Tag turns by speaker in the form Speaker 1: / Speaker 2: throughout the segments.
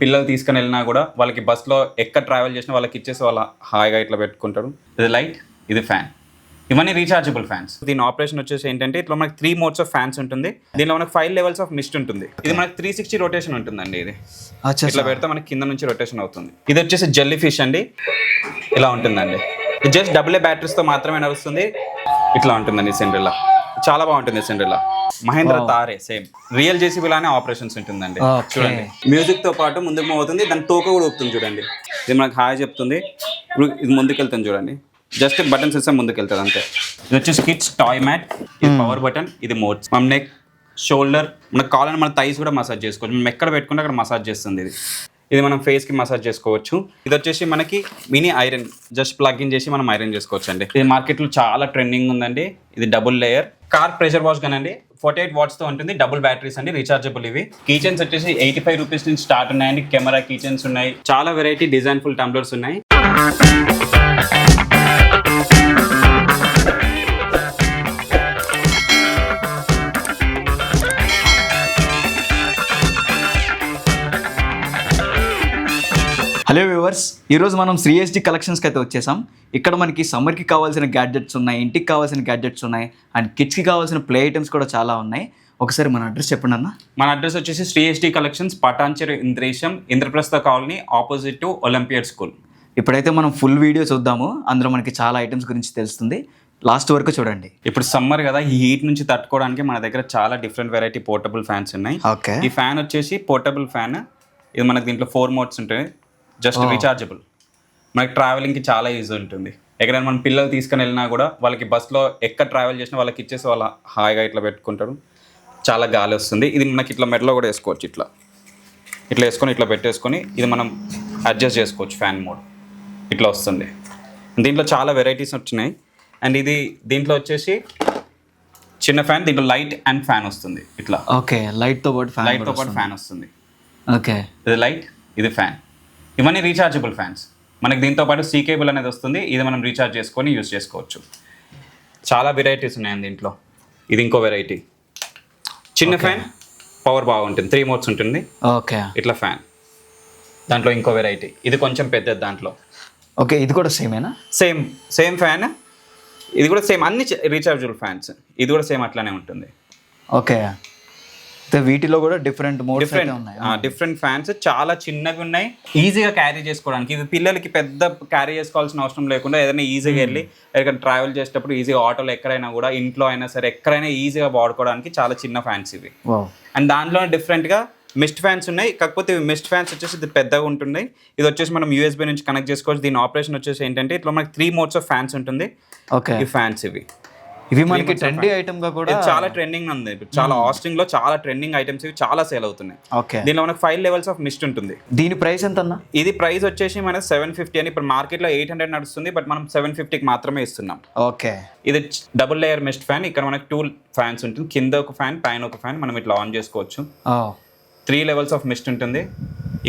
Speaker 1: పిల్లలు తీసుకుని వెళ్ళినా కూడా వాళ్ళకి బస్సులో ఎక్కడ ట్రావెల్ చేసినా వాళ్ళకి ఇచ్చేసి వాళ్ళ హాయిగా ఇట్లా పెట్టుకుంటారు. ఇది లైట్, ఇది ఫ్యాన్, ఇవన్నీ రీఛార్జబుల్ ఫ్యాన్స్. దీని ఆపరేషన్ వచ్చేసి ఏంటంటే ఇట్లా మనకి 3 మోడ్స్ ఆఫ్ ఫ్యాన్స్ ఉంటుంది. దీనిలో మనకి 5 లెవెల్స్ ఆఫ్ మిస్ట్ ఉంటుంది. ఇది మనకి 360 రొటేషన్ ఉంటుందండి. ఇది ఇట్లా పెడితే మనకి కింద నుంచి రొటేషన్ అవుతుంది. ఇది వచ్చేసి జెల్లీ ఫిష్ అండి, ఇలా ఉంటుందండి. ఇది జస్ట్ AA బ్యాటరీస్ తో మాత్రమే నడుస్తుంది. ఇట్లా ఉంటుందండి సిండ్రెల్లా, చాలా బాగుంటుంది సిండ్రెల్లా. మహేంద్ర తారే సేమ్ రియల్ జేసీబీ లానే ఆపరేషన్స్ ఉంటుందండి. చూడండి, మ్యూజిక్ తో పాటు ముందుకు మూవ్ అవుతుంది. దాని తోక కూడా ఊపుతుంది చూడండి. ఇది మనకు హాయ్ చెప్తుంది. ఇప్పుడు ఇది ముందుకెళ్తుంది చూడండి, జస్ట్ బటన్స్ ఇస్తే ముందుకెళ్తుంది అంతే. ఇది వచ్చేసి కిడ్స్ టాయ్ మ్యాట్, ఇది పవర్ బటన్, ఇది మోడ్స్. మన నెక్, షోల్డర్, మన కాలర్, మన థైస్ కూడా మసాజ్ చేసుకోవచ్చు. మనం ఎక్కడ పెట్టుకుంటే అక్కడ మసాజ్ చేస్తుంది. ఇది మనం ఫేస్ కి మసాజ్ చేసుకోవచ్చు. ఇది వచ్చేసి మనకి mini iron, just plug in చేసి మనం ఐరన్ చేసుకోవచ్చు అండి. ఇది మార్కెట్ లో చాలా ట్రెండింగ్ ఉందండి. ఇది double layer car pressure wash gun అండి. 48 వాట్స్ తో ఉంటుంది. డబుల్ బ్యాటరీస్ అండి, రీచార్జబుల్. ఇవి కీచెన్స్ వచ్చేసి 85 రూపీస్ నుంచి స్టార్ట్ ఉన్నాయండి. కెమెరా కీచెన్స్ ఉన్నాయి, చాలా వెరైటీ డిజైన్ ఫుల్ టంబ్లర్స్ ఉన్నాయి.
Speaker 2: హలో వ్యూవర్స్, ఈరోజు మనం శ్రీఎస్డి కలెక్షన్స్కి అయితే వచ్చేసాం. ఇక్కడ మనకి సమ్మర్కి కావాల్సిన గ్యాడ్జెట్స్ ఉన్నాయి, ఇంటికి కావాల్సిన గ్యాడ్జెట్స్ ఉన్నాయి, అండ్ కిడ్స్కి కావాల్సిన ప్లే ఐటమ్స్ కూడా చాలా ఉన్నాయి. ఒకసారి మన అడ్రస్ చెప్పండి అన్న.
Speaker 1: మన అడ్రస్ వచ్చేసి Sri SD collections, Patancheru, Indresham, Indraprastha colony, opposite to Olympiad school.
Speaker 2: ఇప్పుడైతే మనం ఫుల్ వీడియో చూద్దాము. అందులో మనకి చాలా ఐటమ్స్ గురించి తెలుస్తుంది. లాస్ట్ వరకు చూడండి.
Speaker 1: ఇప్పుడు సమ్మర్ కదా, ఈ హీట్ నుంచి తట్టుకోవడానికి మన దగ్గర చాలా డిఫరెంట్ వెరైటీ పోర్టబుల్ ఫ్యాన్స్ ఉన్నాయి.
Speaker 2: ఓకే,
Speaker 1: ఈ ఫ్యాన్ వచ్చేసి పోర్టబుల్ ఫ్యాన్. ఇది మనకి దీంట్లో 4 మోడ్స్ ఉంటాయి. Just rechargeable. మనకి ట్రావెలింగ్కి చాలా ఈజీ ఉంటుంది. ఎక్కడైనా మనం పిల్లలు తీసుకుని వెళ్ళినా కూడా వాళ్ళకి బస్సులో ఎక్కడ ట్రావెల్ చేసినా వాళ్ళకి ఇచ్చేసి వాళ్ళ హాయిగా ఇట్లా పెట్టుకుంటారు. చాలా గాలి వస్తుంది. ఇది మనకి ఇట్లా మెడలో కూడా వేసుకోవచ్చు. ఇట్లా ఇట్లా వేసుకొని ఇట్లా పెట్టేసుకొని ఇది మనం అడ్జస్ట్ చేసుకోవచ్చు. ఫ్యాన్ మోడ్ ఇట్లా వస్తుంది. దీంట్లో చాలా వెరైటీస్ వచ్చినాయి. అండ్ ఇది దీంట్లో వచ్చేసి చిన్న ఫ్యాన్, దీంట్లో లైట్ అండ్ ఫ్యాన్ వస్తుంది. ఇట్లా
Speaker 2: ఓకే, లైట్తో పాటు
Speaker 1: ఫ్యాన్ వస్తుంది.
Speaker 2: ఓకే,
Speaker 1: ఇది లైట్, ఇది ఫ్యాన్, ఇవన్నీ రీఛార్జబుల్ ఫ్యాన్స్. మనకి దీంతో పాటు సీ కేబుల్ అనేది వస్తుంది. ఇది మనం రీఛార్జ్ చేసుకొని యూజ్ చేసుకోవచ్చు. చాలా వెరైటీస్ ఉన్నాయండి దీంట్లో. ఇది ఇంకో వెరైటీ, చిన్న ఫ్యాన్, పవర్ బాగుంటుంది, 3 మోడ్స్ ఉంటుంది.
Speaker 2: ఓకే,
Speaker 1: ఇట్లా ఫ్యాన్. దాంట్లో ఇంకో వెరైటీ, ఇది కొంచెం పెద్దది దాంట్లో.
Speaker 2: ఓకే, ఇది కూడా సేమేనా?
Speaker 1: సేమ్ ఫ్యాన్, ఇది కూడా సేమ్, అన్ని రీఛార్జబుల్ ఫ్యాన్స్. ఇది కూడా సేమ్ అట్లానే ఉంటుంది.
Speaker 2: ఓకే, వీటిలో కూడా డిఫరెంట్ మోడ్స్ ఉన్నాయి.
Speaker 1: డిఫరెంట్ ఫ్యాన్స్ చాలా చిన్నవి ఉన్నాయి, ఈజీగా క్యారీ చేసుకోవడానికి. ఇది పిల్లలకి పెద్ద క్యారీ చేసుకోవాల్సిన అవసరం లేకుండా ఏదైనా ఈజీగా వెళ్ళి ఎక్కడ ట్రావెల్ చేసేటప్పుడు ఈజీగా ఆటోలో ఎక్కడైనా కూడా, ఇంట్లో అయినా సరే ఎక్కడైనా ఈజీగా వాడుకోవడానికి చాలా చిన్న ఫ్యాన్స్ ఇవి. అండ్ దాంట్లో డిఫరెంట్గా మిస్ట్ ఫ్యాన్స్ ఉన్నాయి. కాకపోతే ఇవి మిస్ట్ ఫ్యాన్స్ వచ్చేసి ఇది పెద్దగా ఉంటుంది. ఇది వచ్చేసి మనం USB నుంచి కనెక్ట్ చేసుకోవచ్చు. దీని ఆపరేషన్ వచ్చేసి ఏంటంటే ఇట్లా మనకి 3 మోడ్స్ ఆఫ్ ఫ్యాన్స్ ఉంటుంది.
Speaker 2: ఓకే,
Speaker 1: ఈ ఫ్యాన్స్
Speaker 2: ఇవి మనకి ట్రెండీ ఐటమ్ గా కూడా
Speaker 1: చాలా ట్రెండింగ్ ఉంది. చాలా ఆస్టింగ్ లో చాలా ట్రెండింగ్ ఐటమ్స్ ఇవి చాలా సేల్ అవుతున్నాయి.
Speaker 2: ఓకే,
Speaker 1: దీనిలో మనకి 5 లెవెల్స్ ఆఫ్ మిస్ట్ ఉంటుంది.
Speaker 2: దీని ప్రైస్ ఎంత అన్న?
Speaker 1: ఇది ప్రైస్ వచ్చేసి మనకి 750 అని. ఇప్పుడు మార్కెట్ లో 800 నడుస్తుంది, బట్ మనం 750కి మాత్రమే ఇస్తున్నాం.
Speaker 2: ఓకే,
Speaker 1: ఇది డబుల్ లేయర్ మిస్ట్ ఫ్యాన్. ఇక్కడ మనకి 2 ఫ్యాన్స్ ఉంటుంది, కింద ఒక ఫ్యాన్, పైన ఒక ఫ్యాన్. మనం ఇట్లా ఆన్ చేసుకోవచ్చు. 3 లెవెల్స్ ఆఫ్ మిస్ట్ ఉంటుంది.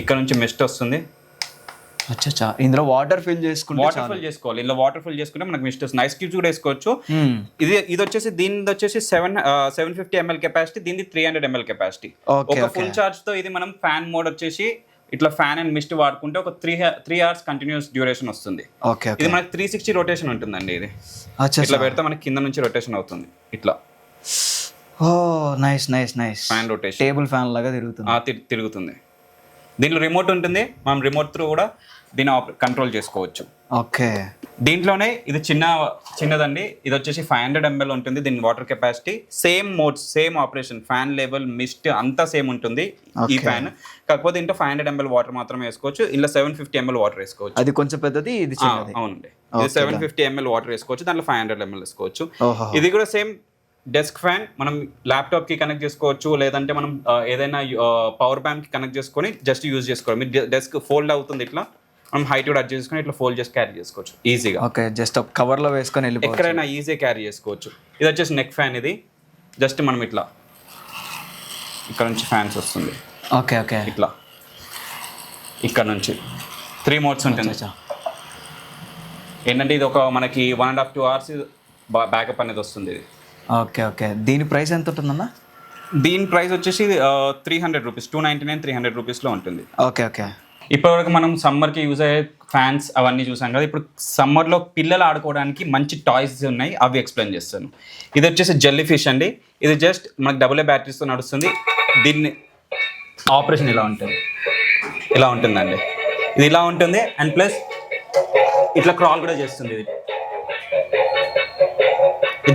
Speaker 1: ఇక్కడ నుంచి మిస్ట్ వస్తుంది.
Speaker 2: అచ్చా, ఇందులో వాటర్ ఫిల్
Speaker 1: చేసుకోవాలి. ఇందులో వాటర్ ఫిల్ చేసుకుంటే మనకి మిస్ట్ వస్తుంది. ఐస్ క్యూబ్స్ కూడా వేసుకోవచ్చు. ఇది వచ్చేసి దీనిది వచ్చేసి 750 ml కెపాసిటీ, దీనిది 300 ml కెపాసిటీ. ఒక ఫుల్ చార్జ్ తో ఇది మనం ఫ్యాన్ మోడ్ వచ్చేసి ఇట్లా ఫ్యాన్ అండ్ మిస్ట్ వాడుకుంటే ఒక 3 hours కంటిన్యూస్ డ్యూరేషన్ వస్తుంది. ఇది మనకి 360 రొటేషన్ ఉంటుందండి. ఇది ఇట్లా పెడితే మనకి కింద నుంచి రొటేషన్ అవుతుంది. ఇట్లా
Speaker 2: nice
Speaker 1: fan rotation,
Speaker 2: table fan లాగా
Speaker 1: తిరుగుతుంది. దీనిలో రిమోట్ ఉంటుంది. మనం రిమోట్ త్రూ కూడా దీన్ని కంట్రోల్ చేసుకోవచ్చు.
Speaker 2: ఓకే,
Speaker 1: దీంట్లోనే ఇది చిన్నదండి. ఇది వచ్చేసి 500 ml ఉంటుంది. దీని water capacity same modes, same operation, fan level, mist అంతా సేమ్ ఉంటుంది ఈ ఫ్యాన్. కాకపోతే ఇంట్లో 500 ml వాటర్ మాత్రమే వేసుకోవచ్చు. ఇలా 750 ml వాటర్ వేసుకోవచ్చు.
Speaker 2: అది కొంచెం పెద్దది, ఇది చిన్నది.
Speaker 1: అవునండి, ఇది 750 ml వాటర్ వేసుకోవచ్చు. దాంట్లో 500 ml వేసుకోవచ్చు. ఇది కూడా సేమ్ డెస్క్ ఫ్యాన్. మనం ల్యాప్టాప్ కి కనెక్ట్ చేసుకోవచ్చు, లేదంటే మనం ఏదైనా పవర్ బ్యాంక్ కి కనెక్ట్ చేసుకొని జస్ట్ యూజ్ చేసుకోవాలి. మీ డెస్క్ ఫోల్డ్ అవుతుంది, ఇట్లా మనం హైట్ కూడా అడ్జస్ట్ చేసుకొని ఇట్లా ఫోల్డ్ చేసి క్యారీ చేసుకోవచ్చు ఈజీగా.
Speaker 2: ఓకే, జస్ట్ కవర్ లో వేసుకొని
Speaker 1: ఎక్కడైనా ఈజీగా క్యారీ చేసుకోవచ్చు. ఇది వచ్చేసి నెక్ ఫ్యాన్. ఇది జస్ట్ మనం ఇట్లా ఇక్కడ నుంచి ఫ్యాన్స్ వస్తుంది.
Speaker 2: ఓకే,
Speaker 1: ఇట్లా ఇక్కడ నుంచి 3 మోడ్స్ ఉంటుంది. ఏంటంటే ఇది ఒక మనకి 1.5-2 hours బ్యాకప్ అనేది వస్తుంది. ఇది
Speaker 2: ఓకే, దీని ప్రైస్ ఎంత ఉంటుందన్న?
Speaker 1: దీని ప్రైస్ వచ్చేసి 300 రూపీస్, 299, 300 రూపీస్లో ఉంటుంది.
Speaker 2: Okay okay.
Speaker 1: ఇప్పటివరకు మనం సమ్మర్కి యూజ్ అయ్యే ఫ్యాన్స్ అవన్నీ చూసాం కదా. ఇప్పుడు సమ్మర్లో పిల్లలు ఆడుకోవడానికి మంచి టాయ్స్ ఉన్నాయి, అవి ఎక్స్ప్లెయిన్ చేస్తాను. ఇది వచ్చేసి జెల్లీ ఫిష్ అండి. ఇది జస్ట్ మనకు AA బ్యాటరీస్తో నడుస్తుంది. దీన్ని ఆపరేషన్ ఇలా ఉంటుంది, ఇలా ఉంటుందండి. ఇది ఇలా ఉంటుంది అండ్ ప్లస్ ఇట్లా క్రాల్ కూడా చేస్తుంది. ఇది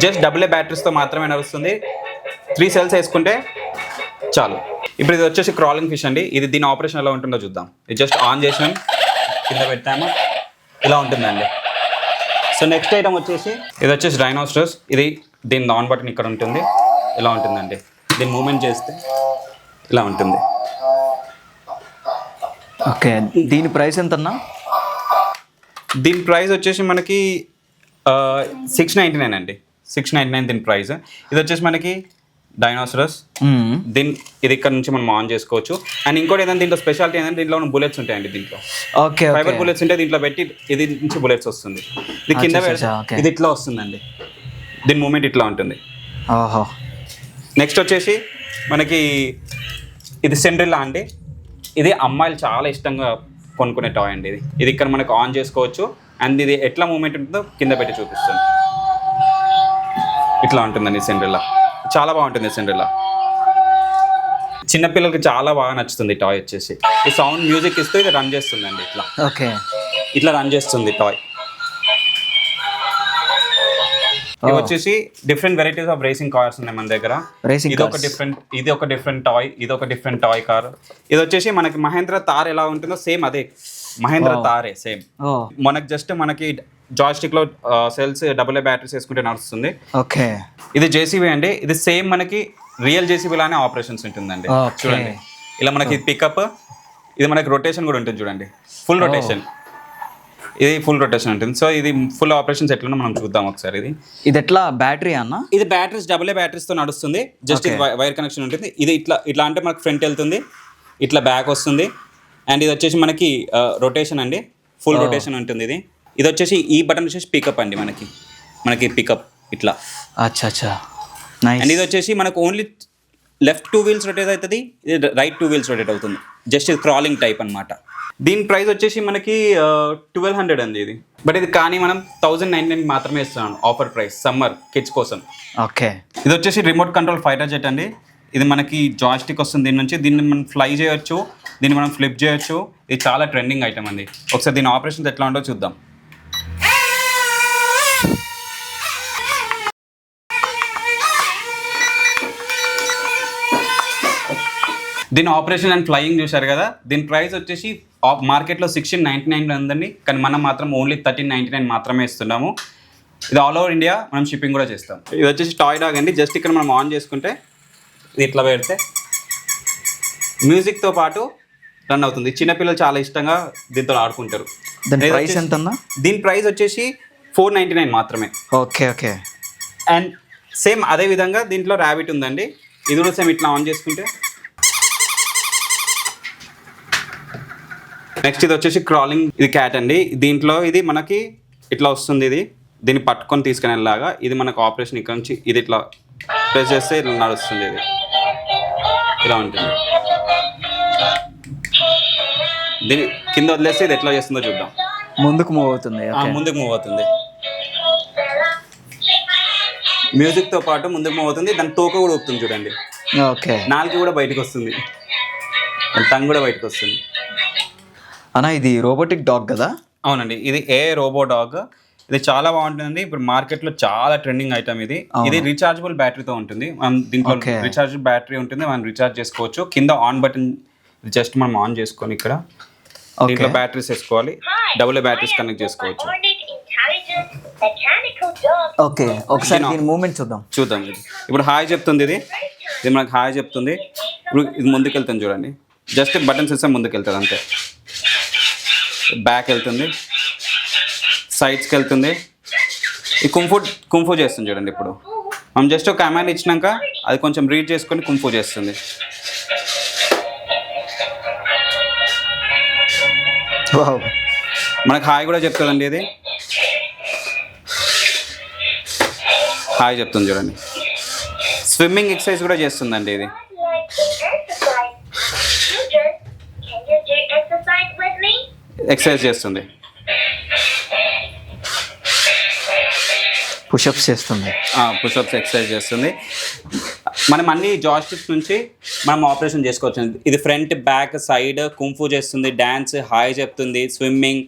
Speaker 1: జస్ట్ AA బ్యాటరీస్తో మాత్రమే నడుస్తుంది. 3 సెల్స్ వేసుకుంటే చాలు. ఇప్పుడు ఇది వచ్చేసి క్రాలింగ్ ఫిష్ అండి. ఇది దీని ఆపరేషన్ ఎలా ఉంటుందో చూద్దాం. ఇది జస్ట్ ఆన్ చేసాం, కింద పెట్టాము, ఇలా ఉంటుందండి. సో నెక్స్ట్ ఐటమ్ వచ్చేసి ఇది వచ్చేసి డైనోసరస్. ఇది దీని ఆన్ బటన్ ఇక్కడ ఉంటుంది, ఇలా ఉంటుందండి. దీన్ని మూమెంట్ చేస్తే ఇలా ఉంటుంది.
Speaker 2: ఓకే, దీని ప్రైస్ ఎంతన్నా?
Speaker 1: దీని ప్రైస్ వచ్చేసి మనకి 699 అండి. 699 దీని ప్రైస్. ఇది వచ్చేసి మనకి డైనోసరస్. ఇది ఇక్కడ నుంచి మనం ఆన్ చేసుకోవచ్చు. అండ్ ఇంకోటి ఏదైనా దీంట్లో స్పెషాలిటీ ఏంటంటే దీంట్లో బుల్లెట్స్ ఉంటాయండి. దీంట్లో
Speaker 2: ఓకే
Speaker 1: ఫైబర్ బుల్లెట్స్ ఉంటాయి. దీంట్లో పెట్టి ఇది నుంచి బుల్లెట్స్ వస్తుంది. ఇది కింద ఇది ఇట్లా వస్తుందండి. దీని మూమెంట్ ఇట్లా ఉంటుంది.
Speaker 2: ఓహో.
Speaker 1: నెక్స్ట్ వచ్చేసి మనకి ఇది సిండ్రిల్లా అండి. ఇది అమ్మాయిలు చాలా ఇష్టంగా కొనుక్కునే టాయ్ అండి. ఇది ఇక్కడ మనకు ఆన్ చేసుకోవచ్చు. అండ్ ఇది ఎట్లా మూమెంట్ ఉంటుందో కింద పెట్టి చూపిస్తుంది. ఇట్లా ఉంటుందండి సిండ్రిల్లా. చాలా బాగుంటుంది సిండ్రిల్లా. చిన్నపిల్లలకి చాలా బాగా నచ్చుతుంది టాయ్ వచ్చేసి. ఈ సౌండ్ మ్యూజిక్ ఇస్తూ ఇది రన్ చేస్తుందండి. ఇట్లా
Speaker 2: ఓకే,
Speaker 1: ఇట్లా రన్ చేస్తుంది టాయ్. ఇవి వచ్చేసి different varieties of racing cars ఉన్నాయి మన దగ్గర. ఇది ఒక డిఫరెంట్ టాయ్, ఇది ఒక డిఫరెంట్ టాయ్ కార్. ఇది వచ్చేసి మనకి మహేంద్ర తార్ ఎలా ఉంటుందో సేమ్ అదే మహేంద్ర తారే సేమ్. మనకి జస్ట్ మనకి జాయ్స్టిక్ లో సెల్స్ AA బ్యాటరీస్ వేసుకుంటే నడుస్తుంది.
Speaker 2: ఓకే.
Speaker 1: ఇది జేసీబీ అండి. ఇది సేమ్ మనకి రియల్ జేసీబీ లానే ఆపరేషన్స్ ఉంటుందండి. చూడండి ఇలా మనకి పికప్, ఇది మనకి రొటేషన్ కూడా ఉంటుంది చూడండి. ఫుల్ రొటేషన్, ఇది ఫుల్ రొటేషన్ ఉంటుంది. సో ఇది ఫుల్ ఆపరేషన్స్ ఎట్లా మనం చూద్దాం ఒకసారి. ఇది
Speaker 2: ఎట్లా బ్యాటరీ అన్న?
Speaker 1: ఇది బ్యాటరీస్ AA బ్యాటరీస్ తో నడుస్తుంది. జస్ట్ వైర్ కనెక్షన్ ఉంటుంది. ఇది ఇట్లా అంటే మనకి ఫ్రంట్ వెళ్తుంది, ఇట్లా బ్యాక్ వస్తుంది. అండ్ ఇది వచ్చేసి మనకి రొటేషన్ అండి, ఫుల్ రొటేషన్ ఉంటుంది. ఇది వచ్చేసి ఈ బటన్ వచ్చేసి పికప్ అండి. మనకి పికప్ ఇట్లా.
Speaker 2: అచ్చా.
Speaker 1: అండ్ ఇది వచ్చేసి మనకు ఓన్లీ లెఫ్ట్ 2 వీల్స్ రొటేట్ అవుతుంది, ఇది రైట్ 2 వీల్స్ రొటేట్ అవుతుంది. జస్ట్ ఇది క్రాలింగ్ టైప్ అనమాట. దీని ప్రైస్ వచ్చేసి మనకి 1200 అండి ఇది. బట్ ఇది కానీ మనం 1099 మాత్రమే ఇస్తున్నాం ఆఫర్ ప్రైస్ సమ్మర్ కిడ్స్ కోసం.
Speaker 2: ఓకే.
Speaker 1: ఇది వచ్చేసి రిమోట్ కంట్రోల్ ఫైటర్ జెట్ అండి. ఇది మనకి జాయ్స్టిక్ వస్తుంది దీని నుంచి. దీన్ని మనం ఫ్లై చేయొచ్చు, దీన్ని మనం ఫ్లిప్ చేయొచ్చు. ఇది చాలా ట్రెండింగ్ ఐటమ్ అండి. ఒకసారి దీని ఆపరేషన్స్ ఎట్లా ఉందో చూద్దాం. దీని ఆపరేషన్ అండ్ ఫ్లయింగ్ చూశారు కదా. దీని ప్రైస్ వచ్చేసి మార్కెట్లో 1699 ఉందండి. కానీ మనం మాత్రం ఓన్లీ 1399 మాత్రమే ఇస్తున్నాము. ఇది ఆల్ ఓవర్ ఇండియా మనం షిప్పింగ్ కూడా చేస్తాం. ఇది వచ్చేసి టాయ్ డాగ్ అండి. జస్ట్ ఇక్కడ మనం ఆన్ చేసుకుంటే ఇది ఇట్లా పెడితే మ్యూజిక్తో పాటు రన్ అవుతుంది. చిన్నపిల్లలు చాలా ఇష్టంగా దీంతో ఆడుకుంటారు.
Speaker 2: దీని ప్రైస్ ఎంత?
Speaker 1: దీని ప్రైస్ వచ్చేసి 499 మాత్రమే.
Speaker 2: ఓకే.
Speaker 1: అండ్ సేమ్ అదే విధంగా దీంట్లో ర్యాబిట్ ఉందండి. ఇది కూడా సేమ్ ఇట్లా ఆన్ చేసుకుంటే. నెక్స్ట్ ఇది వచ్చేసి క్రాలింగ్, ఇది క్యాట్ అండి. దీంట్లో ఇది మనకి ఇట్లా వస్తుంది. దీన్ని పట్టుకొని తీసుకునేలాగా. ఇది మనకు ఆపరేషన్ ఇక్కడ నుంచి ఇది ఇట్లా ప్రెస్ చేస్తే ఇట్లా నడుస్తుంది. ఇది ఇలా ఉంటుంది. దీన్ని కింద వదిలేస్తే ఇది ఎట్లా చేస్తుందో చూద్దాం.
Speaker 2: ముందుకు మూవ్ అవుతుంది.
Speaker 1: మ్యూజిక్తో పాటు ముందుకు మూవ్ అవుతుంది. దాని తోక కూడా ఊపుతుంది చూడండి.
Speaker 2: ఓకే.
Speaker 1: నాలుగు కూడా బయటకు వస్తుంది, టంగ్ కూడా బయటకు వస్తుంది.
Speaker 2: అన్న ఇది రోబోటిక్ డాగ్ కదా?
Speaker 1: అవునండి, ఇది రోబో డాగ్. ఇది చాలా బాగుంటుంది. ఇప్పుడు మార్కెట్లో చాలా ట్రెండింగ్ ఐటమ్ ఇది. ఇది రీఛార్జబుల్ బ్యాటరీతో ఉంటుంది. మనం దీంట్లో రీఛార్జబుల్ బ్యాటరీ ఉంటుంది, మనం రీఛార్జ్ చేసుకోవచ్చు. కింద ఆన్ బటన్ జస్ట్ మనం ఆన్ చేసుకొని ఇక్కడ దీంట్లో బ్యాటరీస్ వేసుకోవాలి. AA బ్యాటరీస్ కనెక్ట్ చేసుకోవచ్చు.
Speaker 2: ఓకే, ఒకసారి దీని మూమెంట్ చూద్దాం.
Speaker 1: ఇది ఇప్పుడు హాయ్ చెప్తుంది. ఇది మనకు హాయ్ చెప్తుంది. ఇప్పుడు ఇది ముందుకెళ్తుంది చూడండి. జస్ట్ బటన్స్ ఇస్తే ముందుకెళ్తుంది అంతే. బ్యాక్ వెళ్తుంది, సైడ్స్కి వెళ్తుంది. ఈ కుంఫు చేస్తుంది చూడండి. ఇప్పుడు మనం జస్ట్ ఒక కమాండ్ ఇచ్చినాక అది కొంచెం రీడ్ చేసుకొని కుంఫు చేస్తుంది. మనకు హాయ్ కూడా చెప్తుందండి. ఇది హాయ్ చెప్తుంది చూడండి. స్విమ్మింగ్ ఎక్సర్సైజ్ కూడా చేస్తుందండి ఇది.
Speaker 3: like to exercise. Teacher, can you do exercise with me?
Speaker 1: Exercise చేస్తుంది.
Speaker 2: పుషప్స్ చేస్తుంది.
Speaker 1: పుషప్స్ ఎక్సర్సైజ్ చేస్తుంది. మనం అన్ని జాయిస్టిక్స్ నుంచి మనం ఆపరేషన్ చేసుకోవచ్చు. ఇది ఫ్రంట్, బ్యాక్, సైడ్, కుంఫు చేస్తుంది, డ్యాన్స్, హాయ్ చెప్తుంది, స్విమ్మింగ్,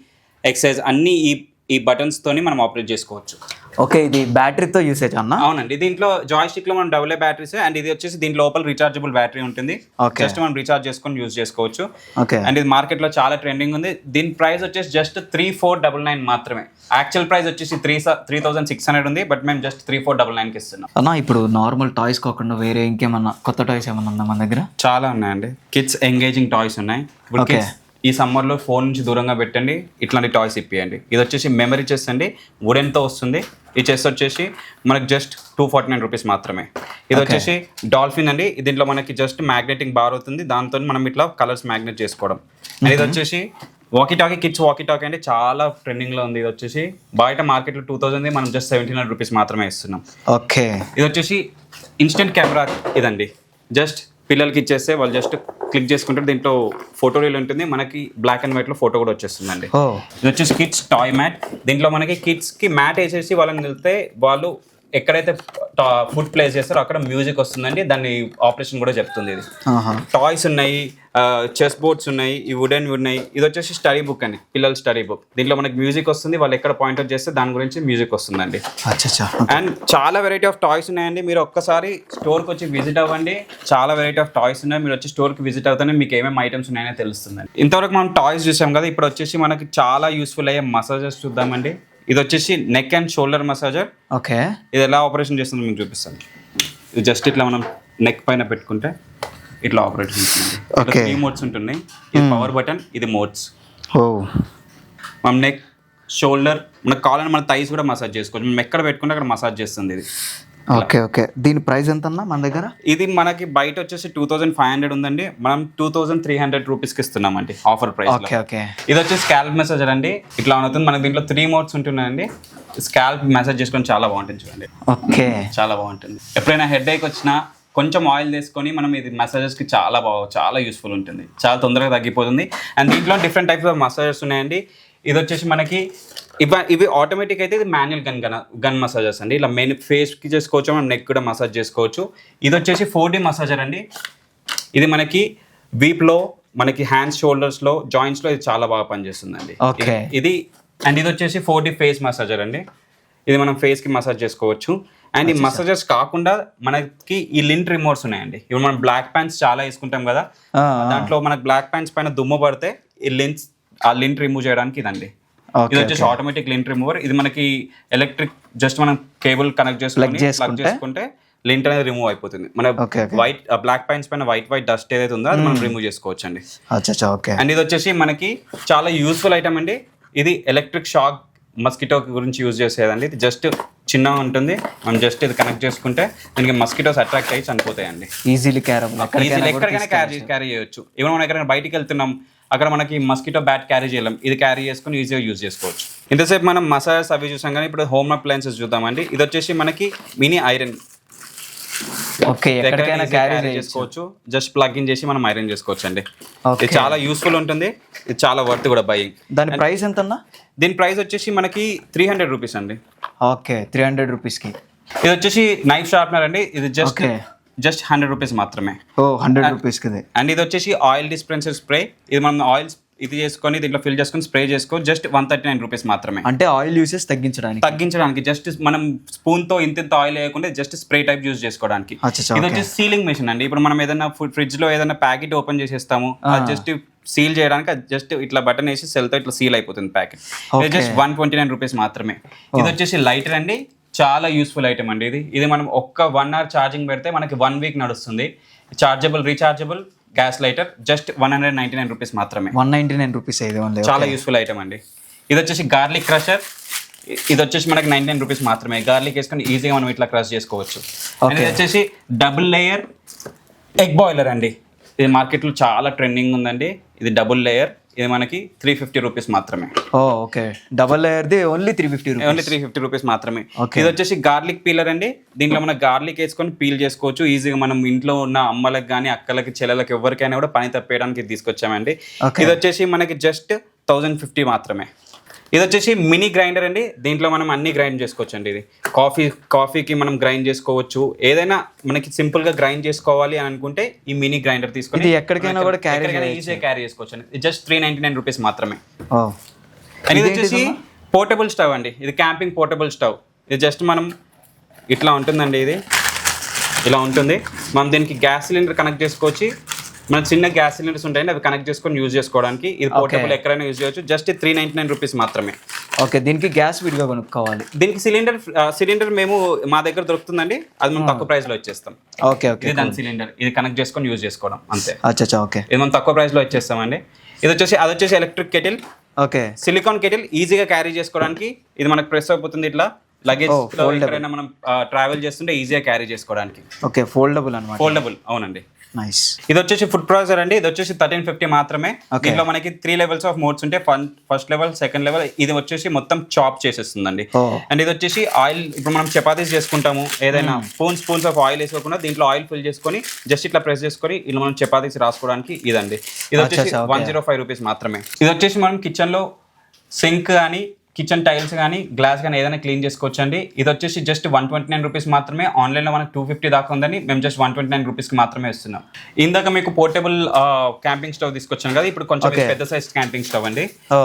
Speaker 1: ఎక్సర్సైజ్ అన్నీ ఈ బటన్స్తోని మనం ఆపరేట్ చేసుకోవచ్చు.
Speaker 2: ఓకే, ఇది బ్యాటరీతో యూసేజ్ అన్న?
Speaker 1: అవునండి. దీంట్లో జాయిస్టిక్లో మనం డబుల్ బ్యాటరీస్ అండ్ ఇది వచ్చేసి దీని లోపల రీఛార్జబుల్ బ్యాటరీ ఉంటుంది. జస్ట్ మనం రీఛార్జ్ చేసుకొని యూజ్ చేసుకోవచ్చు.
Speaker 2: ఓకే.
Speaker 1: అండ్ ఇది మార్కెట్లో చాలా ట్రెండింగ్ ఉంది. దీని ప్రైస్ వచ్చేసి జస్ట్ 3499 మాత్రమే. యాక్చువల్ ప్రైస్ వచ్చేసి 3600 ఉంది, బట్ మేము జస్ట్ 3499కి ఇస్తున్నాం.
Speaker 2: అన్న ఇప్పుడు నార్మల్ టాయ్స్ కాకుండా వేరే ఇంకేమన్నా కొత్త టాయ్స్ ఏమన్నా ఉందా మన దగ్గర?
Speaker 1: చాలా ఉన్నాయండి. కిడ్స్ ఎంగేజింగ్ టాయ్స్ ఉన్నాయి. ఇప్పుడు
Speaker 2: Okay.
Speaker 1: kids ఈ సమ్మర్లో ఫోన్ నుంచి దూరంగా పెట్టండి, ఇట్లాంటి టాయ్స్ ఇప్పియండి. ఇది వచ్చేసి మెమరీ చెస్ అండి, వుడెన్తో వస్తుంది. ఈ చెస్ వచ్చేసి మనకి జస్ట్ 249 రూపీస్ మాత్రమే. ఇది వచ్చేసి డాల్ఫిన్ అండి. దీంట్లో మనకి జస్ట్ మ్యాగ్నెటింగ్ బార్ అవుతుంది, దాంతో మనం ఇట్లా కలర్స్ మ్యాగ్నెట్ చేసుకోవడం. అండ్ ఇది వచ్చేసి walkie talkie, kids walkie talkie అంటే చాలా ట్రెండింగ్లో ఉంది. ఇది వచ్చేసి బయట మార్కెట్లో 2000 మనం జస్ట్ 1700 రూపీస్ మాత్రమే ఇస్తున్నాం.
Speaker 2: ఓకే.
Speaker 1: ఇది వచ్చేసి ఇన్స్టెంట్ కెమెరా ఇదండి. జస్ట్ పిల్లలకి ఇచ్చేస్తే వాళ్ళు జస్ట్ క్లిక్ చేసుకుంటే దీంట్లో ఫోటో రీల్ ఉంటుంది, మనకి బ్లాక్ అండ్ వైట్లో ఫోటో కూడా వచ్చేస్తుందండి. ఇది వచ్చేసి కిడ్స్ టాయ్ మ్యాట్. దీంట్లో మనకి కిడ్స్కి మ్యాట్ వేసేసి వాళ్ళని వెళ్తే వాళ్ళు ఎక్కడైతే ఫుడ్ ప్లేస్ చేస్తారో అక్కడ మ్యూజిక్ వస్తుందండి. దాన్ని ఆపరేషన్ కూడా చెప్తుంది. ఇది టాయ్స్ ఉన్నాయి, చెస్ బోర్డ్స్ ఉన్నాయి, ఈ వుడెన్ ఉన్నాయి. ఇది వచ్చేసి స్టడీ బుక్ అండి, పిల్లల స్టడీ బుక్. దీంట్లో మనకి మ్యూజిక్ వస్తుంది, వాళ్ళు ఎక్కడ పాయింట్అవుట్ చేస్తే దాని గురించి మ్యూజిక్ వస్తుందండి. అండ్ చాలా వెరైటీ ఆఫ్ టాయ్స్ ఉన్నాయండి. మీరు ఒక్కసారి స్టోర్కి వచ్చి విజిట్ అవ్వండి. చాలా వెరైటీ ఆఫ్ టాయ్స్ ఉన్నాయి. మీరు వచ్చి స్టోర్కి విజిట్ అవుతానే మీకు ఏమేమి ఐటమ్స్ ఉన్నాయని తెలుస్తుందండి. ఇంతవరకు మనం టాయ్స్ చూసాం కదా, ఇప్పుడు వచ్చేసి మనకి చాలా యూస్ఫుల్ అయ్యే మసాజెస్ చూద్దామండి. ఇది వచ్చేసి neck and shoulder massager.
Speaker 2: Okay.
Speaker 1: ఇది ఎలా ఆపరేషన్ చేస్తుందో మీకు చూపిస్తాను. ఇది జస్ట్ ఇట్లా మనం నెక్ పైన పెట్టుకుంటే ఇట్లా ఆపరేషన్ ఉంటుంది.
Speaker 2: ఓకే.
Speaker 1: 3 మోడ్స్ ఉంటున్నాయి. ఇది పవర్ బటన్, ఇది మోడ్స్. మనం నెక్, షోల్డర్, మనకు కావాలని మన థైస్ కూడా మసాజ్ చేసుకోవచ్చు. మనం ఎక్కడ పెట్టుకుంటే అక్కడ మసాజ్ చేస్తుంది ఇది.
Speaker 2: ఓకే. ఓకే. దీని ప్రైస్ ఎంత అన్న మన దగ్గర?
Speaker 1: ఇది మనకి బయట వచ్చేసి 2500 ఉందండి, మనం 2300 రూపీస్కి ఇస్తున్నామండి ఆఫర్ ప్రైస్.
Speaker 2: ఓకే. ఓకే.
Speaker 1: ఇది వచ్చేసి స్కాల్ప్ మెసేజర్ అండి. ఇట్లా అవుతుంది. మనకి దీంట్లో 3 మోడ్స్ ఉంటున్నాయండి. స్కాల్ప్ మెసేజ్ చేసుకొని చాలా బాగుంటుంది చూడండి.
Speaker 2: ఓకే.
Speaker 1: చాలా బాగుంటుంది. ఎప్పుడైనా హెడ్ ఏక్ వచ్చినా కొంచెం ఆయిల్ తీసుకొని మనం ఇది మసాజెస్కి చాలా యూస్ఫుల్ ఉంటుంది. చాలా తొందరగా తగ్గిపోతుంది. అండ్ దీంట్లో డిఫరెంట్ టైప్స్ ఆఫ్ మసాజెస్ ఉన్నాయండి. ఇది వచ్చేసి మనకి ఇవి ఆటోమేటిక్ అయితే ఇది మాన్యువల్ గన్ మసాజెస్ అండి. ఇలా మెయిన్ ఫేస్కి చేసుకోవచ్చు, మనం నెక్ కూడా మసాజ్ చేసుకోవచ్చు. ఇది వచ్చేసి 4D మసాజర్ అండి. ఇది మనకి వీప్లో, మనకి హ్యాండ్స్, షోల్డర్స్లో, జాయింట్స్లో ఇది చాలా బాగా పనిచేస్తుందండి.
Speaker 2: ఓకే.
Speaker 1: ఇది అండ్ ఇది వచ్చేసి 4D ఫేస్ మసాజర్ అండి. ఇది మనం ఫేస్కి మసాజ్ చేసుకోవచ్చు. అండ్ ఈ మసాజెస్ కాకుండా మనకి ఈ లింట్ రిమోట్స్ ఉన్నాయండి. ఇప్పుడు మనం బ్లాక్ ప్యాంట్స్ చాలా వేసుకుంటాం కదా, దాంట్లో మనకి బ్లాక్ ప్యాంట్స్ పైన దుమ్ము పడితే ఆ లింట్ రిమూవ్ చేయడానికి ఇదండి. ఇది వచ్చేసి ఆటోమేటిక్ లింట్ రిమూవర్. ఇది మనకి ఎలక్ట్రిక్, జస్ట్ మనం కేబుల్ కనెక్ట్ చేసుకుంటే లింట్ అనేది రిమూవ్ అయిపోతుంది. మన వైట్ బ్లాక్ ప్యాంట్స్ పైన వైట్ డస్ట్ ఏదైతే ఉందో అది మనం రిమూవ్ చేసుకోవచ్చు అండి. అండ్ ఇది వచ్చేసి మనకి చాలా యూస్ఫుల్ ఐటమ్ అండి. ఇది ఎలక్ట్రిక్ షాక్ మస్కిటో గురించి యూజ్ చేసేదండి. ఇది జస్ట్ చిన్నగా ఉంటుంది, మనం జస్ట్ ఇది కనెక్ట్ చేసుకుంటే దీనికి మస్కిటోస్ అట్రాక్ట్ అయ్యి చనిపోతాయండి.
Speaker 2: ఈజీలీ
Speaker 1: ఎక్కడికైనా క్యారీ చేయొచ్చు. ఈవెన్ మనం ఎక్కడైనా బయటికి వెళ్తున్నాం, అక్కడ మనకి మస్కిటో బ్యాట్ క్యారీ చేయలేం, ఇది క్యారీ చేసుకుని ఈజీగా యూజ్ చేసుకోవచ్చు. ఇంతసేపు మనం మసాజెస్ అవి చూసాం కానీ ఇప్పుడు హోమ్ అప్లయన్సెస్ చూద్దామండి. ఇది వచ్చేసి మనకి మినీ ఐరన్.
Speaker 2: ఓకే. ఎక్కడికైనా క్యారీ
Speaker 1: చేసుకోవచ్చు. జస్ట్ ప్లగ్ ఇన్ చేసి మనం ఐరన్ చేసుకోవచ్చు అండి. ఇది చాలా యూస్ఫుల్ ఉంటుంది. ఇది చాలా వర్త్ కూడా బయింగ్.
Speaker 2: దాని ప్రైస్ ఎంత అన్న?
Speaker 1: దీని ప్రైస్ వచ్చేసి మనకి 300 రూపీస్ అండి.
Speaker 2: ఓకే. 300 రూపీస్కి.
Speaker 1: ఇది వచ్చేసి నైఫ్ షార్ప్నర్ అండి. ఇది జస్ట్ 100 రూపీస్ మాత్రమే.
Speaker 2: 100 రూపీస్కి.
Speaker 1: అండ్ ఇది వచ్చేసి ఆయిల్ డిస్పెన్సర్ స్ప్రే. ఇది మనం ఆయిల్స్ ఇది చేసుకొని దీంట్లో ఫిల్ చేసుకొని స్ప్రే చేసుకో, జస్ట్ 139 రూపీస్ మాత్రమే.
Speaker 2: అంటే ఆయిల్ యూసేజ్ తగ్గించడానికి
Speaker 1: జస్ట్ మనం స్పూన్తో ఇంత ఆయిల్ వేయకుండా జస్ట్ స్ప్రే టైప్ యూజ్ చేసుకోవడానికి. ఇది వచ్చేసి సీలింగ్ మెషిన్ అండి. ఇప్పుడు మనం ఏదైనా ఫ్రిడ్జ్లో ఏదైనా ప్యాకెట్ ఓపెన్ చేసేస్తాము, అది జస్ట్ సీల్ చేయడానికి జస్ట్ ఇట్లా బటన్ వేసి సెల్తో ఇట్లా సీల్ అయిపోతుంది ప్యాకెట్. ఇది జస్ట్ 129 రూపీస్ మాత్రమే. ఇది వచ్చేసి లైటర్ అండి. చాలా యూస్ఫుల్ ఐటమ్ అండి. ఇది మనం ఒక్క 1 అవర్ ఛార్జింగ్ పెడితే మనకి 1 వీక్ నడుస్తుంది. Rechargeable gas lighter, just 199 rupees మాత్రమే.
Speaker 2: 199 రూపీస్.
Speaker 1: చాలా యూస్ఫుల్ ఐటమ్ అండి. ఇది వచ్చేసి గార్లిక్ క్రషర్. ఇది వచ్చేసి మనకి 99 రూపీస్ మాత్రమే. గార్లిక్ వేసుకొని ఈజీగా మనం ఇట్లా క్రష్ చేసుకోవచ్చు. ఇది వచ్చేసి డబుల్ లేయర్ ఎగ్ బాయిలర్ అండి. ఇది మార్కెట్లో చాలా ట్రెండింగ్ ఉందండి. ఇది డబుల్ లేయర్ ఇది మనకి 350 రూపీస్ మాత్రమే.
Speaker 2: ఓకే, డబల్ లేయర్ది ఓన్లీ 350 రూపీస్.
Speaker 1: ఓన్లీ 350 రూపీస్ మాత్రమే.
Speaker 2: Okay.
Speaker 1: ఇది వచ్చేసి గార్లిక్ పీలర్ అండి. దీంట్లో మనం గార్లిక్ వేసుకొని పీల్ చేసుకోవచ్చు ఈజీగా. మనం ఇంట్లో ఉన్న అమ్మలకు కానీ అక్కలకి చెల్లెలకి ఎవరికైనా కూడా పని తప్పేయడానికి ఇది తీసుకొచ్చామండి.
Speaker 2: Okay.
Speaker 1: ఇది వచ్చేసి మనకి జస్ట్ 1050 మాత్రమే. ఇది వచ్చేసి మినీ గ్రైండర్ అండి. దీంట్లో మనం అన్ని గ్రైండ్ చేసుకోవచ్చు అండి. ఇది కాఫీకి మనం గ్రైండ్ చేసుకోవచ్చు. ఏదైనా మనకి సింపుల్ గా గ్రైండ్ చేసుకోవాలి అని అనుకుంటే ఈ మినీ గ్రైండర్ తీసుకొని
Speaker 2: ఇది ఎక్కడికైనా కూడా
Speaker 1: ఈజీగా క్యారీ చేసుకోవచ్చు అండి. ఇది జస్ట్ 399 రూపీస్ మాత్రమే.
Speaker 2: ఓ,
Speaker 1: అండ్ ఇది వచ్చేసి పోర్టబుల్ స్టవ్ అండి. ఇది క్యాంపింగ్ పోర్టబుల్ స్టవ్. ఇది జస్ట్ మనం ఇట్లా ఉంటుందండి. ఇది ఇలా ఉంటుంది. మనం దీనికి గ్యాస్ సిలిండర్ కనెక్ట్ చేసుకోవచ్చు. మన చిన్న గ్యాస్ సిలిండర్స్ ఉంటాయండి, అవి కనెక్ట్ చేసుకొని యూజ్ చేసుకోవడానికి. ఇది పోర్టబుల్ ఎక్కడైనా యూజ్ చేయొచ్చు. జస్ట్ 399 రూపీస్ మాత్రమే.
Speaker 2: ఓకే, దీనికి గ్యాస్ విడిగా కొనుక్కోవాలి.
Speaker 1: దీనికి సిలిండర్ మేము మా దగ్గర దొరుకుతుందండి. అది మనం తక్కువ ప్రైస్ లో ఇచ్చేస్తాం.
Speaker 2: ఓకే ఓకే,
Speaker 1: ఇది దాని సిలిండర్. ఇది కనెక్ట్ చేసుకొని యూజ్ చేసుకోవడం అంతే.
Speaker 2: అచ్చా ఓకే.
Speaker 1: ఇది మనం తక్కువ ప్రైస్ లో ఇచ్చేస్తామండి. అది వచ్చేసి electric kettle,
Speaker 2: okay,
Speaker 1: silicon kettle. ఈజీగా క్యారీ చేసుకోవడానికి ఇది మనకు ప్రెస్ అయిపోతుంది. ఇట్లా లగేజ్ ఎక్కడైనా మనం ట్రావెల్ చేస్తుంటే ఈజీగా క్యారీ చేసుకోవడానికి.
Speaker 2: ఓకే, ఫోల్డబుల్ అనమాట.
Speaker 1: ఫోల్డబుల్, అవునండి.
Speaker 2: నైస్.
Speaker 1: ఇది వచ్చేసి ఫుడ్ ప్రాసెసర్ అండి. ఇది వచ్చేసి 1350 మాత్రమే. దీంట్లో మనకి 3 లెవెల్స్ ఆఫ్ మోడ్స్ ఉంటాయి. First level, second level. ఇది వచ్చేసి మొత్తం చాప్ చేసేస్తుందండి. అండ్ ఇది వచ్చేసి ఆయిల్. ఇప్పుడు మనం చపాతీస్ చేసుకుంటాము, ఏదైనా స్పూన్స్ ఆఫ్ ఆయిల్ వేసుకోకుండా దీంట్లో ఆయిల్ ఫిల్ చేసుకొని జస్ట్ ఇట్లా ప్రెస్ చేసుకొని ఇలా మనం చపాతీస్ రాసుకోవడానికి ఇదండి. ఇది వచ్చేసి 105 రూపీస్ మాత్రమే. ఇది వచ్చేసి మనం కిచెన్ లో సింక్ కానీ కిచెన్ టైల్స్ కానీ గ్లాస్ కానీ ఏదైనా క్లీన్ చేసుకోవచ్చు అండి. ఇది వచ్చేసి జస్ట్ 129 రూపీస్ మాత్రమే. ఆన్లైన్లో మనకు 250 దాకా ఉందని మేము జస్ట్ 129 రూపీస్కి మాత్రమే ఇస్తున్నాం. ఇందాక మీకు పోర్టబుల్ క్యాంపింగ్ స్టవ్ తీసుకొచ్చాం కదా, ఇప్పుడు కొంచెం పెద్ద సైజ్ క్యాంపింగ్ స్టవ్ అండి.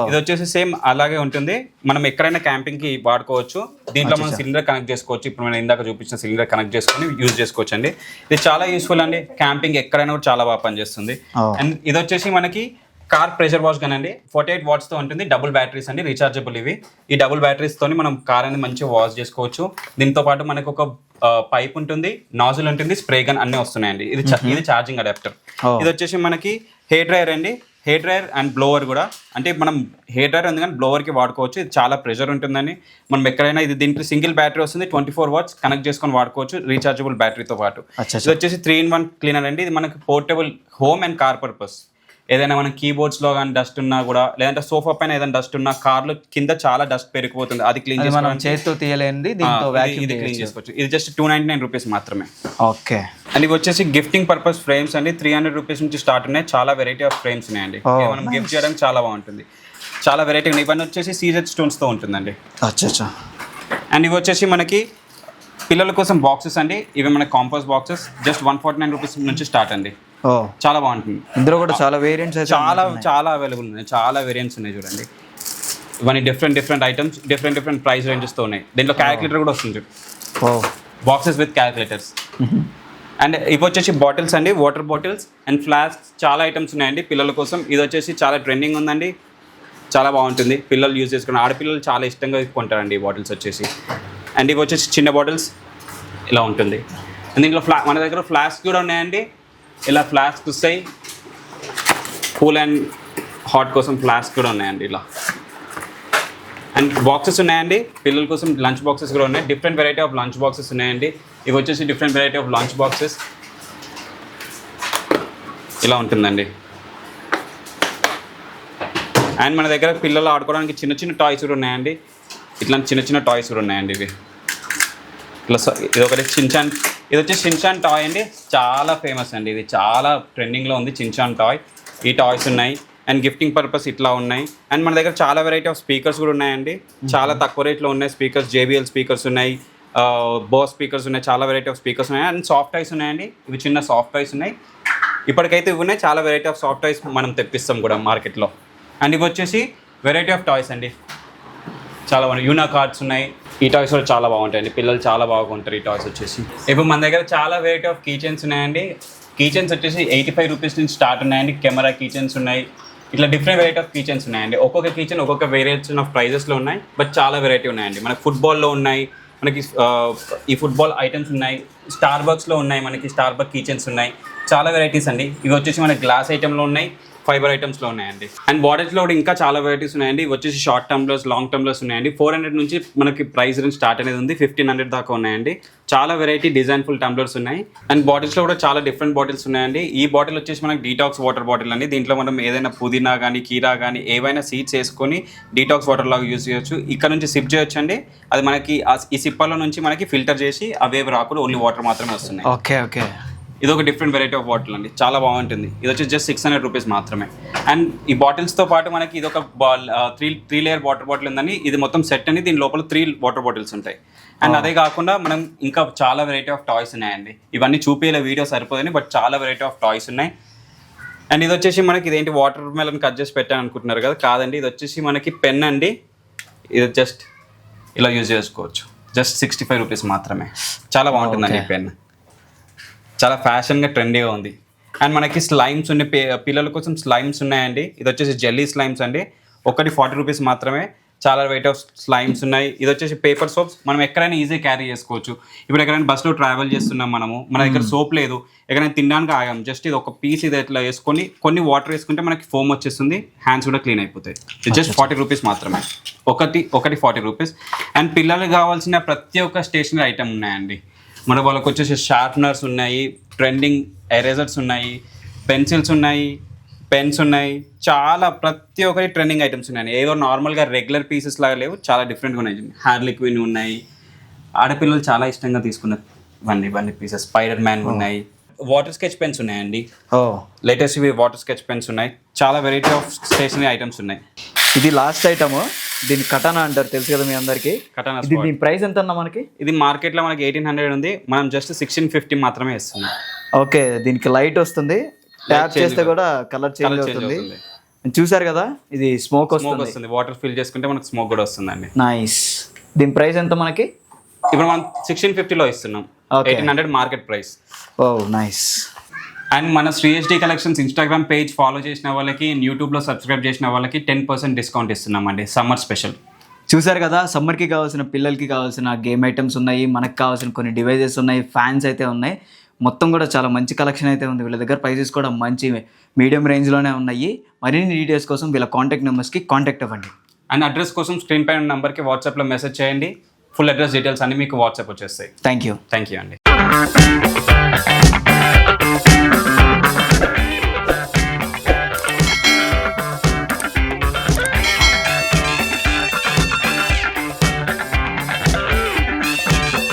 Speaker 1: ఇది వచ్చేసి సేమ్ అలాగే ఉంటుంది. మనం ఎక్కడైనా క్యాంపింగ్కి వాడుకోవచ్చు. దీంట్లో మనం సిలిండర్ కనెక్ట్ చేసుకోవచ్చు. ఇప్పుడు మనం ఇందాక చూపించిన సిలిండర్ కనెక్ట్ చేసుకొని యూజ్ చేసుకోవచ్చు అండి. ఇది చాలా యూస్ఫుల్ అండి. క్యాంపింగ్ ఎక్కడైనా కూడా చాలా బాగా పనిచేస్తుంది. అండ్ ఇది వచ్చేసి మనకి కార్ ప్రెషర్ వాష్ గన్ అండి. 48 వాట్స్ తో ఉంటుంది. డబుల్ బ్యాటరీస్ అండి, రీచార్జబుల్ ఇవి. ఈ డబుల్ బ్యాటరీస్ తోని మనం కార్ అనేది మంచిగా వాష్ చేసుకోవచ్చు. దీంతో పాటు మనకు ఒక పైప్ ఉంటుంది, నాజిల్ ఉంటుంది, స్ప్రే గన్ అన్నీ వస్తున్నాయండి. ఇది ఛార్జింగ్ అడాప్టర్. ఇది వచ్చేసి మనకి హెయిర్ డ్రైయర్ అండి. హెయిర్ డ్రైయర్ అండ్ బ్లోవర్ కూడా. అంటే మనం హెయిర్ డ్రైయర్ ఉంది కానీ బ్లోవర్కి వాడుకోవచ్చు. ఇది చాలా ప్రెషర్ ఉంటుందని మనం ఎక్కడైనా ఇది దీంట్లో సింగిల్ బ్యాటరీ వస్తుంది. 24 వాట్స్ కనెక్ట్ చేసుకొని వాడుకోవచ్చు రీచార్జబుల్ బ్యాటరీతో పాటు. ఇది వచ్చేసి 3-in-1 క్లీనర్ అండి. ఇది మనకి portable home and car purpose. ఏదైనా మన కీబోర్డ్స్లో కానీ డస్ట్ ఉన్నా కూడా, లేదంటే సోఫా పైన ఏదైనా డస్ట్ ఉన్నా, కార్లో కింద చాలా డస్ట్ పెరిగిపోతుంది, అది క్లీన్ చేసుకోవడానికి
Speaker 2: చేతితో తీయలేంది, దీంతో
Speaker 1: ఇది క్లీన్ చేసుకోవచ్చు. ఇది జస్ట్ 299 రూపీస్ మాత్రమే.
Speaker 2: ఓకే.
Speaker 1: అండ్ ఇవి వచ్చేసి గిఫ్టింగ్ పర్పస్ ఫ్రేమ్స్ అండి. 300 రూపీస్ నుంచి స్టార్ట్ ఉన్నాయి. చాలా వెరైటీ ఆఫ్ ఫ్రేమ్స్ ఉన్నాయండి. మనం గిఫ్ట్ చేయడానికి చాలా బాగుంటుంది. చాలా వెరైటీ ఉన్నాయి. ఇవన్నీ వచ్చేసి సీజెడ్ స్టోన్స్తో ఉంటుందండి.
Speaker 2: అచ్చా.
Speaker 1: అండ్ ఇవి వచ్చేసి మనకి పిల్లల కోసం బాక్సెస్ అండి. ఇవి మన కాంపోస్ బాక్సెస్ జస్ట్ 149 రూపీస్ నుంచి స్టార్ట్ అండి. చాలా బాగుంటుంది.
Speaker 2: ఇందులో కూడా చాలా వేరియంట్స్
Speaker 1: చాలా అవైలబుల్ ఉన్నాయి. చాలా వేరియంట్స్ ఉన్నాయి చూడండి. ఇవన్నీ డిఫరెంట్ ఐటమ్స్, డిఫరెంట్ ప్రైస్ రేంజెస్తో ఉన్నాయి. దీంట్లో క్యాలిక్యులేటర్ కూడా వస్తుంది. Boxes with calculators. అండ్ ఇవి వచ్చేసి బాటిల్స్ అండి, వాటర్ బాటిల్స్ అండ్ ఫ్లాస్క్స్. చాలా ఐటమ్స్ ఉన్నాయండి పిల్లల కోసం. ఇది వచ్చేసి చాలా ట్రెండింగ్ ఉందండి. చాలా బాగుంటుంది. పిల్లలు యూజ్ చేసుకుని ఆడపిల్లలు చాలా ఇష్టంగా కొంటారండి ఈ బాటిల్స్ వచ్చేసి. అండ్ ఇవి వచ్చేసి చిన్న బాటిల్స్ ఇలా ఉంటుంది. దీంట్లో మన దగ్గర ఫ్లాస్క్ కూడా ఉన్నాయండి. ఇలా ఫ్లాస్క్ వస్తాయి. కూల్ అండ్ హాట్ కోసం ఫ్లాస్క్ కూడా ఉన్నాయండి ఇలా. అండ్ బాక్సెస్ ఉన్నాయండి పిల్లల కోసం. లంచ్ బాక్సెస్ కూడా ఉన్నాయి. Different variety of lunch boxes ఉన్నాయండి. ఇవి వచ్చేసి different variety of lunch boxes ఇలా ఉంటుందండి. అండ్ మన దగ్గర పిల్లలు ఆడుకోవడానికి చిన్న టాయ్స్ కూడా ఉన్నాయండి. ఇట్లాంటి చిన్న టాయ్స్ కూడా ఉన్నాయండి. ఇవి ఇట్లా ఇది ఒకటి షిన్చాన్. ఇది వచ్చి షిన్చాన్ టాయ్ అండి. చాలా ఫేమస్ అండి. ఇది చాలా ట్రెండింగ్లో ఉంది షిన్చాన్ టాయ్. ఈ టాయ్స్ ఉన్నాయి. అండ్ గిఫ్టింగ్ పర్పస్ ఇట్లా ఉన్నాయి. అండ్ మన దగ్గర చాలా వెరైటీ ఆఫ్ స్పీకర్స్ కూడా ఉన్నాయండి. చాలా తక్కువ రేట్లో ఉన్నాయి స్పీకర్స్. JBL స్పీకర్స్ ఉన్నాయి, బోస్ స్పీకర్స్ ఉన్నాయి. చాలా వెరైటీ ఆఫ్ స్పీకర్స్ ఉన్నాయి. అండ్ సాఫ్ట్ టాయ్స్ ఉన్నాయండి. ఇవి చిన్న సాఫ్ట్ టాయ్స్ ఉన్నాయి. ఇప్పటికైతే ఇవి ఉన్నాయి. చాలా వెరైటీ ఆఫ్ సాఫ్ట్ టాయ్స్ మనం తెప్పిస్తాం కూడా మార్కెట్లో. అండ్ ఇవి వచ్చేసి వెరైటీ ఆఫ్ టాయ్స్ అండి. చాలా బాగున్నాయి. యూనా కార్డ్స్ ఉన్నాయి. ఈ టాయ్స్ కూడా చాలా బాగుంటాయండి. పిల్లలు చాలా బాగుంటారు ఈ టాయ్స్ వచ్చేసి. ఇప్పుడు మన దగ్గర చాలా వెరైటీ ఆఫ్ కీ చైన్స్ ఉన్నాయండి. కీ చైన్స్ వచ్చేసి 85 రూపీస్ నుంచి స్టార్ట్ ఉన్నాయండి. కెమెరా కీ చైన్స్ ఉన్నాయి. ఇట్లా different variety of key chains ఉన్నాయండి. ఒక్కొక్క కీ చైన్ ఒక్కొక్క వేరియేషన్ ఆఫ్ ప్రైజెస్లో ఉన్నాయి. బట్ చాలా వెరైటీ ఉన్నాయండి. మనకి ఫుట్బాల్లో ఉన్నాయి, మనకి ఈ ఫుట్బాల్ ఐటమ్స్ ఉన్నాయి. స్టార్బక్స్లో ఉన్నాయి, మనకి స్టార్బక్ కీ చైన్స్ ఉన్నాయి. చాలా వెరైటీస్ అండి. ఇవి వచ్చేసి మనకి గ్లాస్ ఐటెంలో ఉన్నాయి. ఫైబర్ ఐటమ్స్లో ఉన్నాయండి. అండ్ బాటిల్స్లో కూడా ఇంకా చాలా వెరైటీస్ ఉన్నాయండి. ఇవి వచ్చేసి షార్ట్ టర్మ్లర్స్, లాంగ్ టర్మ్లర్స్ ఉన్నాయండి. 400 నుంచి మనకి ప్రైస్ రేంజ్ స్టార్ట్ అనేది ఉంది. 1500 దాకా ఉన్నాయండి. చాలా వెరైటీ డిజైన్ఫుల్ టంబ్లర్స్ ఉన్నాయి. అండ్ బాటిల్స్లో కూడా చాలా డిఫరెంట్ బాటిల్స్ ఉన్నాయండి. ఈ బాటిల్ వచ్చేసి మనకి డీటాక్స్ వాటర్ బాటిల్ అండి. దీంట్లో మనం ఏదైనా పుదీనా కానీ, కీరా కానీ ఏవైనా సీడ్స్ వేసుకొని డీటాక్స్ వాటర్ లాగా యూజ్ చేయొచ్చు. ఇక్కడ నుంచి సిప్ చేయొచ్చు అండి. అది మనకి ఈ సిప్పర్లో నుంచి మనకి ఫిల్టర్ చేసి అవేవి రాకుండా ఓన్లీ వాటర్ మాత్రమే వస్తున్నాయి.
Speaker 2: Okay okay.
Speaker 1: ఇది ఒక డిఫరెంట్ వెరైటీ ఆఫ్ బాటిల్ అండి. చాలా బాగుంటుంది. ఇది వచ్చి జస్ట్ 600 రూపీస్ మాత్రమే. అండ్ ఈ బాటిల్స్తో పాటు మనకి ఇది ఒక త్రీ లేయర్ వాటర్ బాటిల్ ఉందని. ఇది మొత్తం సెట్ అని. దీని లోపల 3 వాటర్ బాటిల్స్ ఉంటాయి. అండ్ అదే కాకుండా మనం ఇంకా చాలా వెరైటీ ఆఫ్ టాయ్స్ ఉన్నాయండి. ఇవన్నీ చూపేలా వీడియో సరిపోదని, బట్ చాలా వెరైటీ ఆఫ్ టాయ్స్ ఉన్నాయి. అండ్ ఇది వచ్చేసి మనకి ఇదేంటి వాటర్ మెలన్ కట్ చేసి పెట్టాను అనుకుంటున్నారు కదా, కాదండి. ఇది వచ్చేసి మనకి పెన్ అండి. ఇది జస్ట్ ఇలా యూజ్ చేసుకోవచ్చు. జస్ట్ 65 రూపీస్ మాత్రమే. చాలా బాగుంటుందండి ఈ పెన్. చాలా ఫ్యాషన్గా ట్రెండీగా ఉంది. అండ్ మనకి స్లైమ్స్ ఉన్నాయి. పిల్లల కోసం స్లైమ్స్ ఉన్నాయండి. ఇది వచ్చేసి జెల్లీ స్లైమ్స్ అండి. ఒకటి 40 రూపీస్ మాత్రమే. చాలా వెరైటీ ఆఫ్ స్లైమ్స్ ఉన్నాయి. ఇది వచ్చేసి పేపర్ సోప్స్. మనం ఎక్కడైనా ఈజీ క్యారీ చేసుకోవచ్చు. ఇప్పుడు ఎక్కడైనా బస్సులో ట్రావెల్ చేస్తున్నాం మనము, మన దగ్గర సోప్ లేదు, ఎక్కడైనా తినడానికి ఆగాం, జస్ట్ ఇది ఒక పీస్ ఇది ఇట్లా వేసుకొని కొన్ని వాటర్ వేసుకుంటే మనకి ఫోమ్ వచ్చేస్తుంది. హ్యాండ్స్ కూడా క్లీన్ అయిపోతాయి. ఇది జస్ట్ 40 రూపీస్ మాత్రమే. ఒకటి 40 రూపీస్. అండ్ పిల్లలకు కావాల్సిన ప్రతి ఒక్క స్టేషనరీ ఐటమ్ ఉన్నాయండి. మన వాళ్ళకి వచ్చేసి షార్ప్నర్స్ ఉన్నాయి, ట్రెండింగ్ ఎరేజర్స్ ఉన్నాయి, పెన్సిల్స్ ఉన్నాయి, పెన్స్ ఉన్నాయి. చాలా ప్రతి ఒక్కటి ట్రెండింగ్ ఐటమ్స్ ఉన్నాయి. ఏదో నార్మల్గా రెగ్యులర్ పీసెస్ లాగా లేవు, చాలా డిఫరెంట్గా ఉన్నాయి. హార్లీ క్వీన్ ఉన్నాయి. ఆడపిల్లలు చాలా ఇష్టంగా తీసుకున్న ఇవన్నీ పీసెస్. స్పైడర్ మ్యాన్ ఉన్నాయి. వాటర్ స్కెచ్ పెన్స్ ఉన్నాయండి. లేటెస్ట్ ఇవి వాటర్ స్కెచ్ పెన్స్ ఉన్నాయి. చాలా వెరైటీ ఆఫ్ స్టేషనరీ ఐటమ్స్ ఉన్నాయి.
Speaker 2: ఇది లాస్ట్ ఐటమ్. దీన్ని కటానా అంటారు, తెలుసు కదా మీ అందరికి.
Speaker 1: కటానా.
Speaker 2: దీని ప్రైస్ ఎంత అన్న మనకి?
Speaker 1: ఇది మార్కెట్లో మనకి 1800 ఉంది. మనం జస్ట్ 1650 మాత్రమే ఇస్తున్నాం.
Speaker 2: ఓకే. దీనికి లైట్ వస్తుంది, ట్యాప్ చేస్తే కూడా కలర్ చేంజ్ అవుతుంది. చూసారు కదా, ఇది స్మోక్ వస్తుంది.
Speaker 1: వాటర్ ఫిల్ చేసుకుంటే మనకి స్మోక్ కూడా వస్తుందండి.
Speaker 2: నైస్. దీని ప్రైస్ ఎంత మనకి?
Speaker 1: ఇప్పుడు మనం 1650లో ఇస్తున్నాం. 1800 market price.
Speaker 2: Oh nice.
Speaker 1: And మన Sri HD collections Instagram page follow చేసిన వాళ్ళకి, యూట్యూబ్లో సబ్స్క్రైబ్ చేసిన వాళ్ళకి 10% డిస్కౌంట్ ఇస్తున్నామండి. Summer special.
Speaker 2: చూసారు కదా, సమ్మర్కి కావాల్సిన, పిల్లలకి కావాల్సిన గేమ్ ఐటమ్స్ ఉన్నాయి, మనకు కావాల్సిన కొన్ని డివైజెస్ ఉన్నాయి, ఫ్యాన్స్ అయితే ఉన్నాయి. మొత్తం కూడా చాలా మంచి కలెక్షన్ అయితే ఉంది. వీళ్ళ దగ్గర ప్రైజెస్ కూడా మంచి మీడియం రేంజ్లోనే ఉన్నాయి. మరిన్ని డీటెయిల్స్ కోసం వీళ్ళ కాంటాక్ట్ నెంబర్స్కి కాంటాక్ట్ అవ్వండి.
Speaker 1: అండ్ అడ్రస్ కోసం స్క్రీన్ పైన నెంబర్కి వాట్సాప్లో మెసేజ్ చేయండి. ఫుల్ అడ్రస్ డీటెయిల్స్ అన్ని మీకు వాట్సాప్ వచ్చేస్తాయి.
Speaker 2: థ్యాంక్ యూ
Speaker 1: అండి.